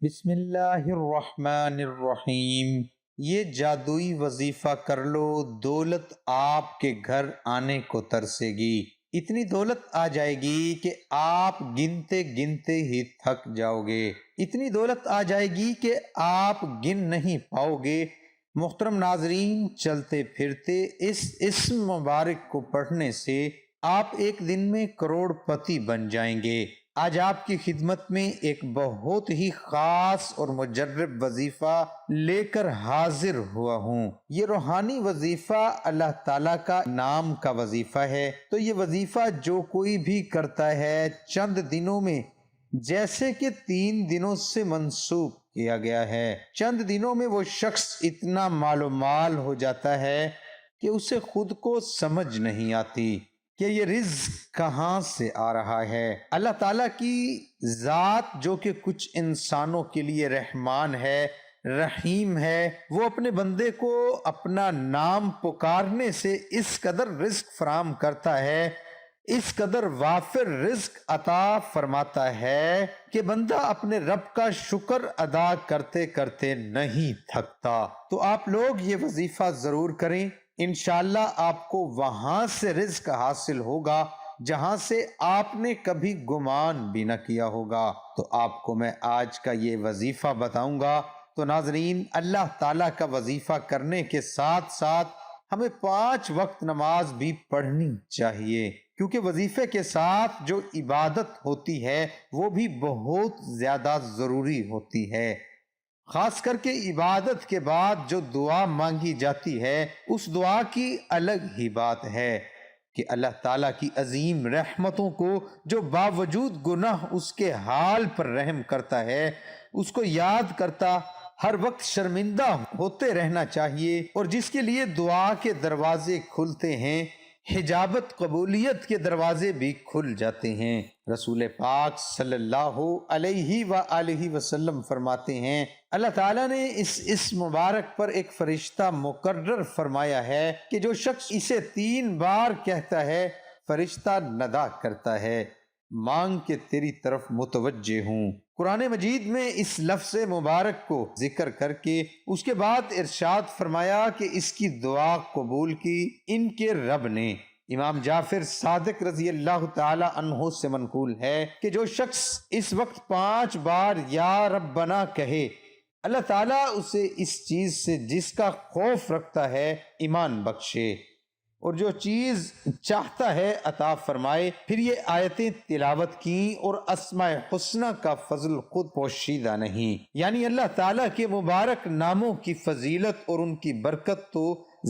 بسم اللہ الرحمن الرحیم۔ یہ جادوئی وظیفہ کر لو، دولت آپ کے گھر آنے کو ترسے گی۔ اتنی دولت آ جائے گی کہ آپ گنتے گنتے ہی تھک جاؤ گے۔ اتنی دولت آ جائے گی کہ آپ گن نہیں پاؤ گے۔ محترم ناظرین، چلتے پھرتے اس اسم مبارک کو پڑھنے سے آپ ایک دن میں کروڑ پتی بن جائیں گے۔ آج آپ کی خدمت میں ایک بہت ہی خاص اور مجرب وظیفہ لے کر حاضر ہوا ہوں۔ یہ روحانی وظیفہ اللہ تعالیٰ کا نام کا وظیفہ ہے۔ تو یہ وظیفہ جو کوئی بھی کرتا ہے چند دنوں میں، جیسے کہ 3 دنوں سے منسوخ کیا گیا ہے، چند دنوں میں وہ شخص اتنا مال و مال ہو جاتا ہے کہ اسے خود کو سمجھ نہیں آتی کہ یہ رزق کہاں سے آ رہا ہے۔ اللہ تعالیٰ کی ذات جو کہ کچھ انسانوں کے لیے رحمان ہے، رحیم ہے، وہ اپنے بندے کو اپنا نام پکارنے سے اس قدر رزق فراہم کرتا ہے، اس قدر وافر رزق عطا فرماتا ہے کہ بندہ اپنے رب کا شکر ادا کرتے کرتے نہیں تھکتا۔ تو آپ لوگ یہ وظیفہ ضرور کریں، انشاءاللہ آپ کو وہاں سے رزق حاصل ہوگا جہاں سے آپ نے کبھی گمان بھی نہ کیا ہوگا۔ تو آپ کو میں آج کا یہ وظیفہ بتاؤں گا۔ تو ناظرین، اللہ تعالیٰ کا وظیفہ کرنے کے ساتھ ساتھ ہمیں 5 وقت نماز بھی پڑھنی چاہیے، کیونکہ وظیفے کے ساتھ جو عبادت ہوتی ہے وہ بھی بہت زیادہ ضروری ہوتی ہے۔ خاص کر کے عبادت کے بعد جو دعا مانگی جاتی ہے، اس دعا کی الگ ہی بات ہے کہ اللہ تعالیٰ کی عظیم رحمتوں کو جو باوجود گناہ اس کے حال پر رحم کرتا ہے، اس کو یاد کرتا ہر وقت شرمندہ ہوتے رہنا چاہیے، اور جس کے لیے دعا کے دروازے کھلتے ہیں، حجابت قبولیت کے دروازے بھی کھل جاتے ہیں۔ رسول پاک صلی اللہ علیہ وآلہ وسلم فرماتے ہیں، اللہ تعالیٰ نے اس اسم مبارک پر ایک فرشتہ مقرر فرمایا ہے کہ جو شخص اسے 3 بار کہتا ہے، فرشتہ ندا کرتا ہے، مانگ کے تیری طرف متوجہ ہوں۔ قرآن مجید میں اس لفظ مبارک کو ذکر کر کے اس کے بعد ارشاد فرمایا کہ اس کی دعا قبول کی ان کے رب نے۔ امام جعفر صادق رضی اللہ تعالی عنہ سے منقول ہے کہ جو شخص اس وقت 5 بار یا ربنا کہے، اللہ تعالیٰ اسے اس چیز سے جس کا خوف رکھتا ہے ایمان بخشے، اور جو چیز چاہتا ہے عطا فرمائے۔ پھر یہ آیتیں تلاوت کی، اور اسماء حسنہ کا فضل خود پوشیدہ نہیں، یعنی اللہ تعالیٰ کے مبارک ناموں کی فضیلت اور ان کی برکت تو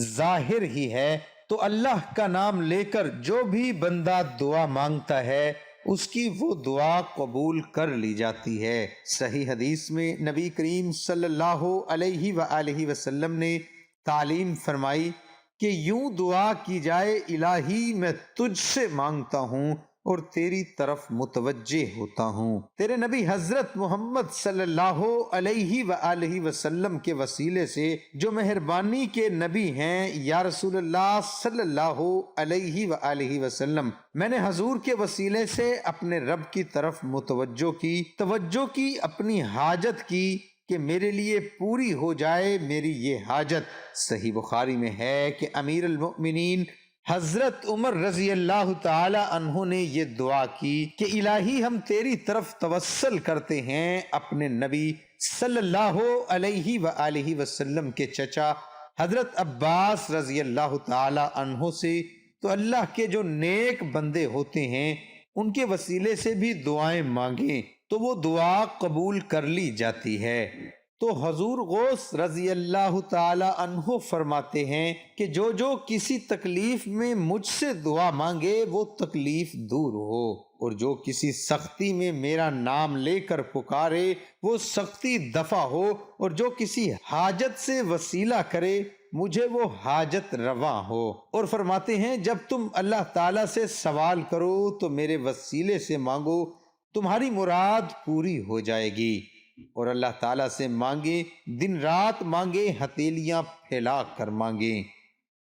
ظاہر ہی ہے۔ تو اللہ کا نام لے کر جو بھی بندہ دعا مانگتا ہے، اس کی وہ دعا قبول کر لی جاتی ہے۔ صحیح حدیث میں نبی کریم صلی اللہ علیہ وآلہ وسلم نے تعلیم فرمائی کہ یوں دعا کی جائے، الہی میں تجھ سے مانگتا ہوں اور تیری طرف متوجہ ہوتا ہوں۔ تیرے نبی حضرت محمد صلی اللہ علیہ وآلہ وسلم کے وسیلے سے جو مہربانی کے نبی ہیں، یا رسول اللہ صلی اللہ علیہ وآلہ وسلم، میں نے حضور کے وسیلے سے اپنے رب کی طرف توجہ کی اپنی حاجت کی کہ میرے لیے پوری ہو جائے میری یہ حاجت۔ صحیح بخاری میں ہے کہ امیر المؤمنین حضرت عمر رضی اللہ تعالی عنہ نے یہ دعا کی کہ الہی ہم تیری طرف توسل کرتے ہیں اپنے نبی صلی اللہ علیہ وآلہ وسلم کے چچا حضرت عباس رضی اللہ تعالی عنہ سے، تو اللہ کے جو نیک بندے ہوتے ہیں ان کے وسیلے سے بھی دعائیں مانگیں تو وہ دعا قبول کر لی جاتی ہے۔ تو حضور غوث رضی اللہ تعالی عنہ فرماتے ہیں کہ جو کسی تکلیف میں مجھ سے دعا مانگے وہ تکلیف دور ہو، اور جو کسی سختی میں میرا نام لے کر پکارے وہ سختی دفع ہو، اور جو کسی حاجت سے وسیلہ کرے مجھے وہ حاجت رواں ہو۔ اور فرماتے ہیں جب تم اللہ تعالیٰ سے سوال کرو تو میرے وسیلے سے مانگو، تمہاری مراد پوری ہو جائے گی۔ اور اللہ تعالیٰ سے مانگیں، دن رات مانگیں، ہتھیلیاں پھیلا کر مانگیں۔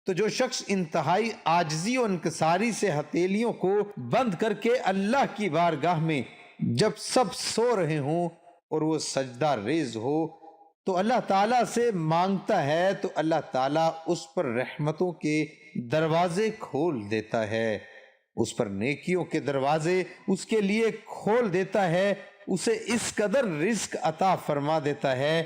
تو جو شخص انتہائی عاجزی و انکساری سے ہتھیلیوں کو بند کر کے اللہ کی بارگاہ میں جب سب سو رہے ہوں اور وہ سجدہ ریز ہو تو اللہ تعالیٰ سے مانگتا ہے تو اللہ تعالیٰ اس پر رحمتوں کے دروازے کھول دیتا ہے، اس پر نیکیوں کے دروازے اس کے لیے کھول دیتا ہے، اسے اس قدر رزق عطا فرما دیتا ہے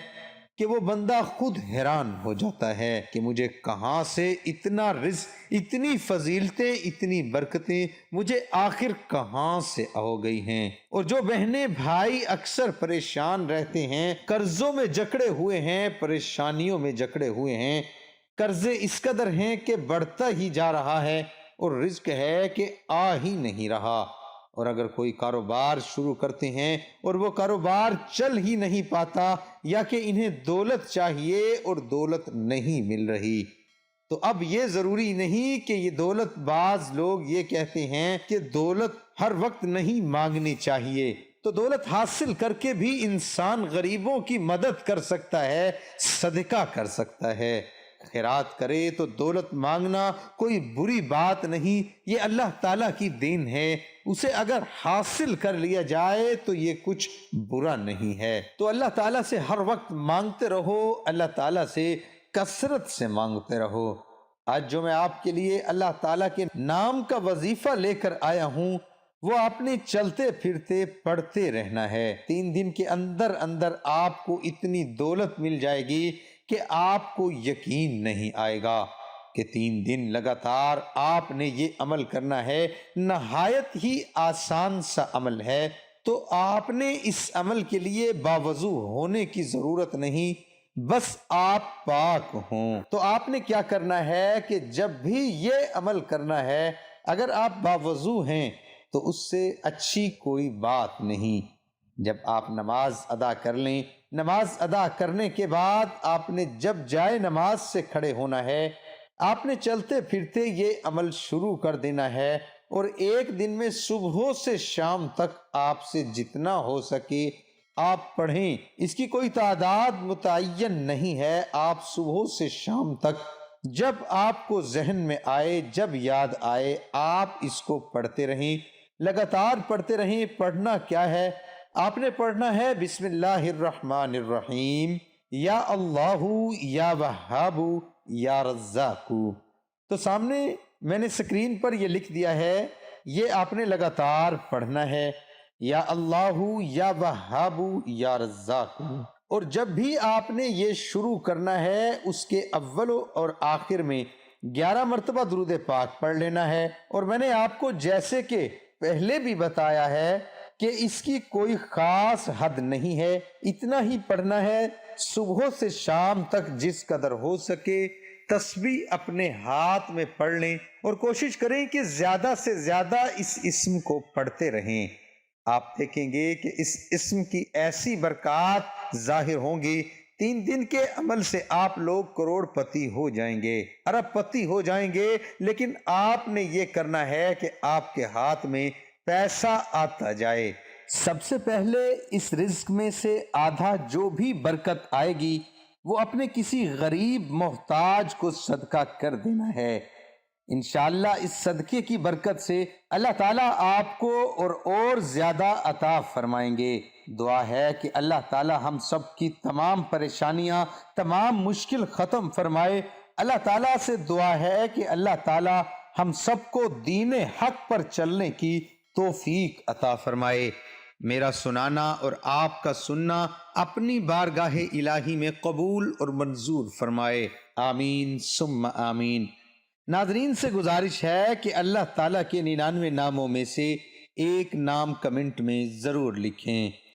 کہ وہ بندہ خود حیران ہو جاتا ہے کہ مجھے کہاں سے اتنا رزق، اتنی فضیلتیں، اتنی برکتیں مجھے آخر کہاں سے ہو گئی ہیں۔ اور جو بہنیں بھائی اکثر پریشان رہتے ہیں، قرضوں میں جکڑے ہوئے ہیں، پریشانیوں میں جکڑے ہوئے ہیں، قرضے اس قدر ہیں کہ بڑھتا ہی جا رہا ہے اور رزق ہے کہ آ ہی نہیں رہا، اور اگر کوئی کاروبار شروع کرتے ہیں اور وہ کاروبار چل ہی نہیں پاتا، یا کہ انہیں دولت چاہیے اور دولت نہیں مل رہی، تو اب یہ ضروری نہیں کہ یہ دولت، بعض لوگ یہ کہتے ہیں کہ دولت ہر وقت نہیں مانگنی چاہیے، تو دولت حاصل کر کے بھی انسان غریبوں کی مدد کر سکتا ہے، صدقہ کر سکتا ہے، خیرات کرے، تو دولت مانگنا کوئی بری بات نہیں، یہ اللہ تعالیٰ کی دین ہے، اسے اگر حاصل کر لیا جائے تو یہ کچھ برا نہیں ہے۔ تو اللہ تعالیٰ سے ہر وقت مانگتے رہو، اللہ تعالیٰ سے کثرت سے مانگتے رہو۔ آج جو میں آپ کے لیے اللہ تعالیٰ کے نام کا وظیفہ لے کر آیا ہوں، وہ آپ نے چلتے پھرتے پڑھتے رہنا ہے۔ 3 دن کے اندر اندر آپ کو اتنی دولت مل جائے گی کہ آپ کو یقین نہیں آئے گا کہ 3 دن لگاتار آپ نے یہ عمل کرنا ہے، نہایت ہی آسان سا عمل ہے، تو آپ نے اس عمل کے لیے باوضو ہونے کی ضرورت نہیں، بس آپ پاک ہوں۔ تو آپ نے کیا کرنا ہے کہ جب بھی یہ عمل کرنا ہے، اگر آپ باوضو ہیں تو اس سے اچھی کوئی بات نہیں۔ جب آپ نماز ادا کر لیں، نماز ادا کرنے کے بعد آپ نے جب جائے نماز سے کھڑے ہونا ہے، آپ نے چلتے پھرتے یہ عمل شروع کر دینا ہے، اور ایک دن میں صبح سے شام تک آپ سے جتنا ہو سکے آپ پڑھیں، اس کی کوئی تعداد متعین نہیں ہے، آپ صبح سے شام تک جب آپ کو ذہن میں آئے، جب یاد آئے، آپ اس کو پڑھتے رہیں، لگاتار پڑھتے رہیں۔ پڑھنا کیا ہے؟ آپ نے پڑھنا ہے بسم اللہ الرحمن الرحیم، یا اللہ یا وہاب یا رزاق۔ تو سامنے میں نے سکرین پر یہ لکھ دیا ہے، یہ آپ نے لگاتار پڑھنا ہے، یا اللہ یا وہاب یا رزاق۔ اور جب بھی آپ نے یہ شروع کرنا ہے، اس کے اول اور آخر میں 11 مرتبہ درود پاک پڑھ لینا ہے۔ اور میں نے آپ کو جیسے کہ پہلے بھی بتایا ہے کہ اس کی کوئی خاص حد نہیں ہے، اتنا ہی پڑھنا ہے، صبح سے شام تک جس قدر ہو سکے۔ تسبیح اپنے ہاتھ میں پڑھ لیں اور کوشش کریں کہ زیادہ سے زیادہ اس اسم کو پڑھتے رہیں۔ آپ دیکھیں گے کہ اس اسم کی ایسی برکات ظاہر ہوں گی، 3 دن کے عمل سے آپ لوگ کروڑ پتی ہو جائیں گے، ارب پتی ہو جائیں گے، لیکن آپ نے یہ کرنا ہے کہ آپ کے ہاتھ میں پیسہ آتا جائے۔ سب سے پہلے اس رزق میں سے آدھا جو بھی برکت آئے گی وہ اپنے کسی غریب محتاج کو صدقہ کر دینا ہے۔ انشاءاللہ اس صدقے کی برکت سے اللہ تعالیٰ آپ کو اور زیادہ عطا فرمائیں گے۔ دعا ہے کہ اللہ تعالیٰ ہم سب کی تمام پریشانیاں، تمام مشکل ختم فرمائے۔ اللہ تعالیٰ سے دعا ہے کہ اللہ تعالیٰ ہم سب کو دین حق پر چلنے کی توفیق عطا فرمائے۔ میرا سنانا اور آپ کا سننا اپنی بارگاہ الہی میں قبول اور منظور فرمائے، آمین ثم آمین۔ ناظرین سے گزارش ہے کہ اللہ تعالیٰ کے 99 ناموں میں سے ایک نام کمنٹ میں ضرور لکھیں۔